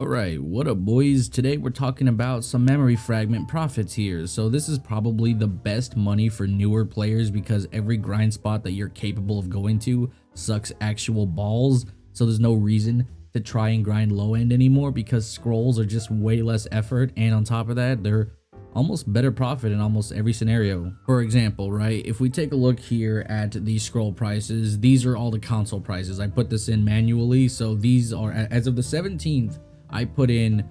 Alright, what up boys? Today we're talking about some memory fragment profits here. So this is probably the best money for newer players because every grind spot that you're capable of going to sucks actual balls. So there's no reason to try and grind low end anymore because scrolls are just way less effort, and on top of that they're almost better profit in almost every scenario. For example, right, if we take a look here at the scroll prices, these are all the console prices. I put this in manually, so these are as of the 17th. I put in,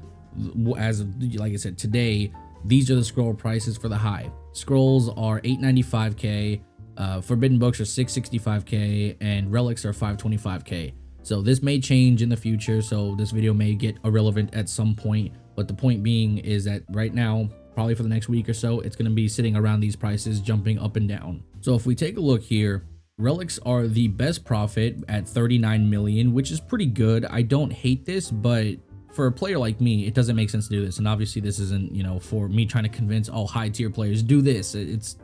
as of, like I said, today, these are the scroll prices for the high. Scrolls are 895k, Forbidden Books are 665k, and Relics are 525k. So this may change in the future, so this video may get irrelevant at some point, but the point being is that right now, probably for the next week or so, it's going to be sitting around these prices, jumping up and down. So if we take a look here, Relics are the best profit at 39 million, which is pretty good. I don't hate this, but for a player like me, it doesn't make sense to do this. And obviously this isn't, for me trying to convince all high tier players do this.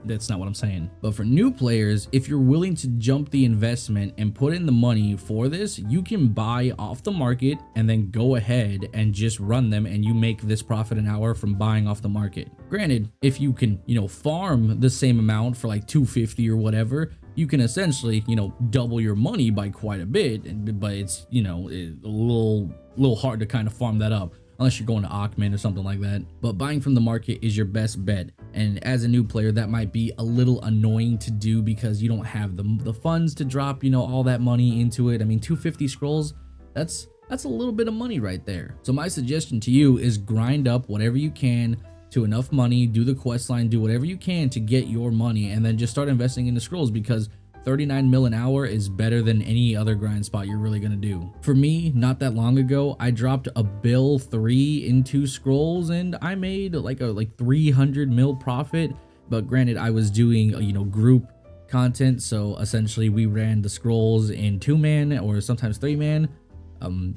That's not what I'm saying. But for new players, if you're willing to jump the investment and put in the money for this, you can buy off the market and then go ahead and just run them, and you make this profit an hour from buying off the market. Granted, if you can, farm the same amount for like 250 or whatever, you can essentially, double your money by quite a bit, but it's, a little hard to kind of farm that up unless you're going to Ackman or something like that. But buying from the market is your best bet, and as a new player that might be a little annoying to do because you don't have the funds to drop all that money into it. I mean, 250 scrolls, that's a little bit of money right there. So my suggestion to you is grind up whatever you can to enough money, do the quest line, do whatever you can to get your money, and then just start investing in the scrolls, because 39 mil an hour is better than any other grind spot you're really gonna do. For me, not that long ago, I dropped a bill 3 into scrolls and I made like 300 mil profit. But granted, I was doing group content, so essentially we ran the scrolls in 2-man or sometimes 3-man.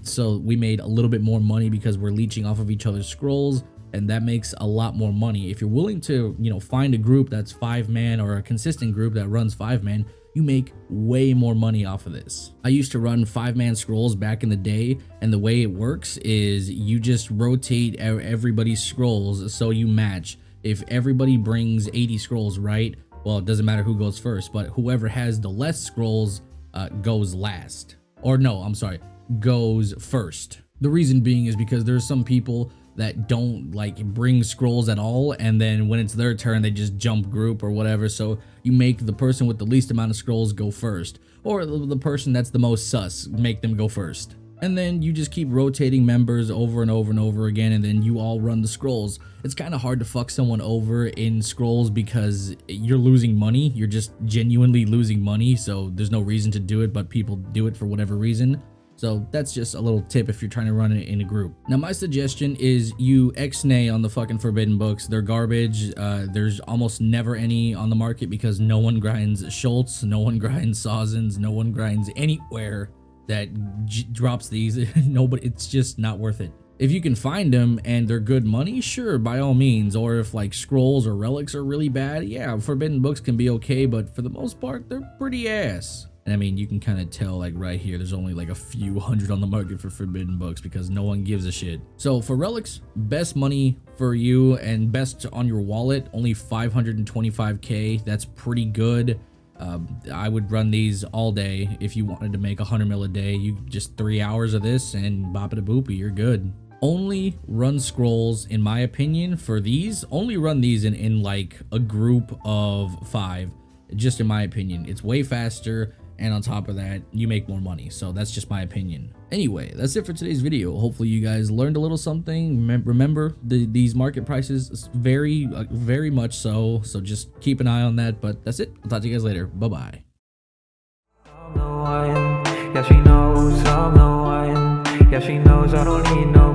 So we made a little bit more money because we're leeching off of each other's scrolls, and that makes a lot more money. If you're willing to find a group that's 5-man or a consistent group that runs 5-man, you make way more money off of this. I used to run 5-man scrolls back in the day, and the way it works is you just rotate everybody's scrolls so you match. If everybody brings 80 scrolls, right, well, it doesn't matter who goes first, but whoever has the less scrolls goes last. Or no, I'm sorry, goes first. The reason being is because there's some people that don't bring scrolls at all, and then when it's their turn they just jump group or whatever. So you make the person with the least amount of scrolls go first, or the person that's the most sus, make them go first, and then you just keep rotating members over and over and over again, and then you all run the scrolls. It's kind of hard to fuck someone over in scrolls because you're losing money. You're just genuinely losing money, so there's no reason to do it, but people do it for whatever reason. So that's just a little tip if you're trying to run it in a group. Now my suggestion is you ex-nay on the fucking Forbidden Books. They're garbage. There's almost never any on the market because no one grinds Schultz, no one grinds Sawzins, no one grinds anywhere that drops these. Nobody, it's just not worth it. If you can find them and they're good money, sure, by all means. Or if scrolls or relics are really bad, yeah, Forbidden Books can be okay, but for the most part, they're pretty ass. And I mean, you can kind of tell right here, there's only a few hundred on the market for Forbidden Books because no one gives a shit. So for relics, best money for you and best on your wallet, only 525k. That's pretty good. I would run these all day. If you wanted to make 100 mil a day, you just 3 hours of this and bop it a boopy, you're good. Only run scrolls, in my opinion, for these. Only run these in a group of 5, just in my opinion. It's way faster, and on top of that, you make more money. So that's just my opinion. Anyway, that's it for today's video. Hopefully you guys learned a little something. Remember, these market prices vary very much so just keep an eye on that. But that's it. I'll talk to you guys later. Bye-bye. Yeah, she knows I'm the one. Yeah, she knows I don't need no